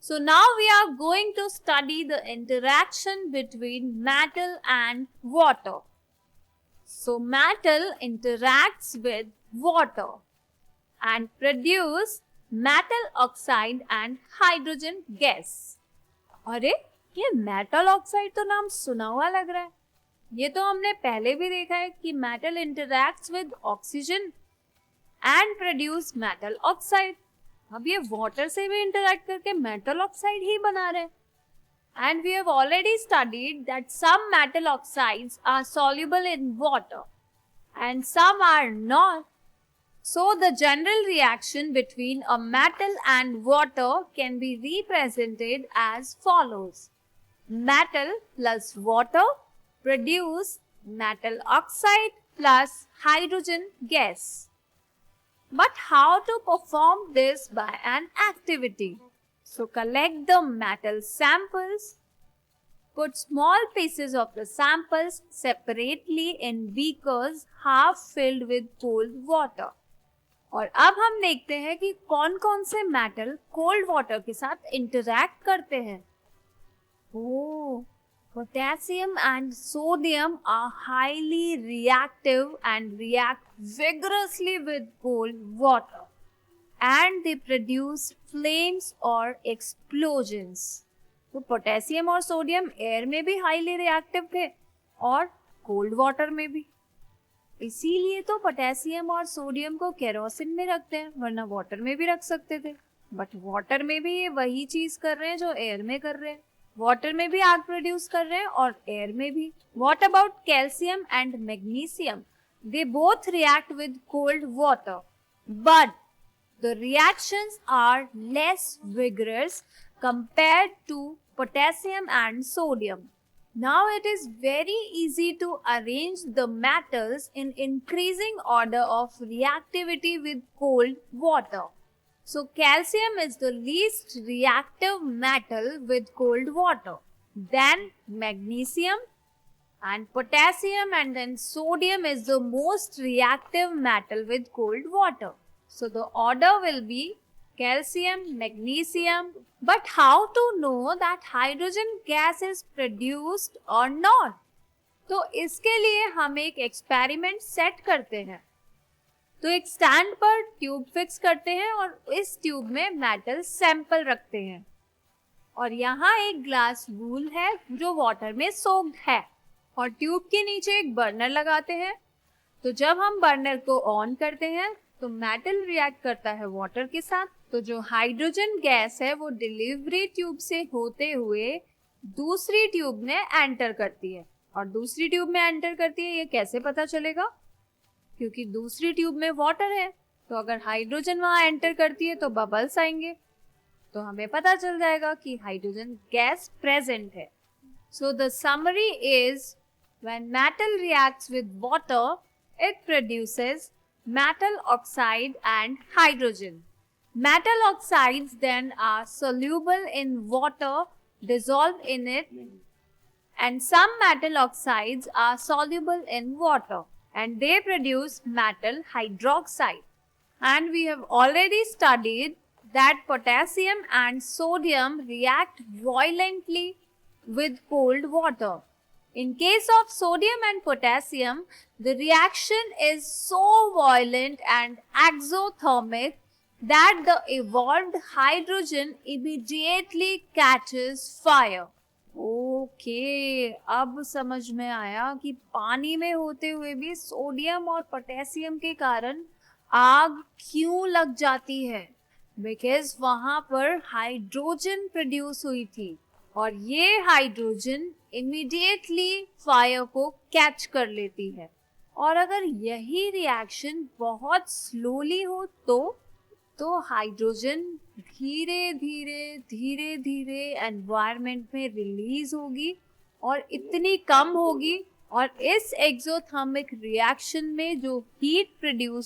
So now we are going to study the interaction between metal and water. So metal interacts with water and produce metal oxide and hydrogen gas. अरे ये metal oxide तो नाम सुना हुआ लग रहा है. ये तो हमने पहले भी देखा है कि metal interacts with oxygen and produce metal oxide. अब ये वाटर से भी इंटरैक्ट करके मेटल ऑक्साइड ही बना रहे हैं. And we have already studied that some metal oxides are soluble in water and some are not. So the general reaction between a metal and water can be represented as follows. Metal plus water produce metal oxide plus hydrogen gas. But how to perform this by an activity? So collect the metal samples, put small pieces of the samples separately in beakers half filled with cold water. और अब हम देखते हैं कि कौन कौन से metal cold water के साथ इंटरैक्ट करते हैं. ओह, potassium and sodium are highly reactive and react vigorously with cold water. And they produce flames or explosions. तो पोटेशियम और सोडियम एयर में भी हाईली रिएक्टिव थे और कोल्ड वाटर में भी. इसीलिए तो पोटेशियम और सोडियम को केरोसिन में रखते हैं, वरना वाटर में भी रख सकते थे. बट वाटर में भी ये वही चीज कर रहे हैं जो एयर में कर रहे हैं. वाटर में भी आग प्रोड्यूस कर रहे हैं और एयर में भी. What about calcium and magnesium? They both react with cold water, but the reactions are less vigorous compared to potassium and sodium. Now it is very easy to arrange the metals in increasing order of reactivity with cold water. So calcium is the least reactive metal with cold water, then magnesium and potassium, and then sodium is the most reactive metal with cold water. So the order will be calcium, magnesium. But how to know that hydrogen gas is produced or not? तो इसके लिए हम एक experiment set करते हैं. तो एक stand पर ट्यूब फिक्स करते हैं और इस ट्यूब में मेटल सैंपल रखते हैं. और यहाँ एक ग्लास वूल है जो वाटर में सोक्ड है और ट्यूब के नीचे एक बर्नर लगाते हैं. तो जब हम बर्नर को ऑन करते हैं तो मेटल रिएक्ट करता है वाटर के साथ. तो जो हाइड्रोजन गैस है वो डिलीवरी ट्यूब से होते हुए दूसरी ट्यूब में एंटर करती है. और दूसरी ट्यूब में एंटर करती है, ये कैसे पता चलेगा? क्योंकि दूसरी ट्यूब में वाटर है, तो अगर हाइड्रोजन वहां एंटर करती है तो बबल्स आएंगे, तो हमें पता चल जाएगा कि हाइड्रोजन गैस प्रेजेंट है. So the summary is, when metal reacts with water it produces metal oxide and hydrogen. Metal oxides then are soluble in water dissolved in it, and some metal oxides are soluble in water and they produce metal hydroxide. And we have already studied that potassium and sodium react violently with cold water. In case of sodium and potassium, the reaction is so violent and exothermic that the evolved hydrogen immediately catches fire. Okay, अब समझ में आया कि पानी में होते हुए भी सोडियम और पोटेशियम के कारण आग क्यों लग जाती है. बिकॉज वहां पर हाइड्रोजन प्रोड्यूस हुई थी और ये हाइड्रोजन इमीडिएटली फायर को कैच कर लेती है. और अगर यही रिएक्शन बहुत स्लोली हो तो हाइड्रोजन धीरे धीरे एनवायरनमेंट में रिलीज होगी और इतनी कम होगी, और इस एक्सोथर्मिक रिएक्शन में जो हीट प्रोड्यूस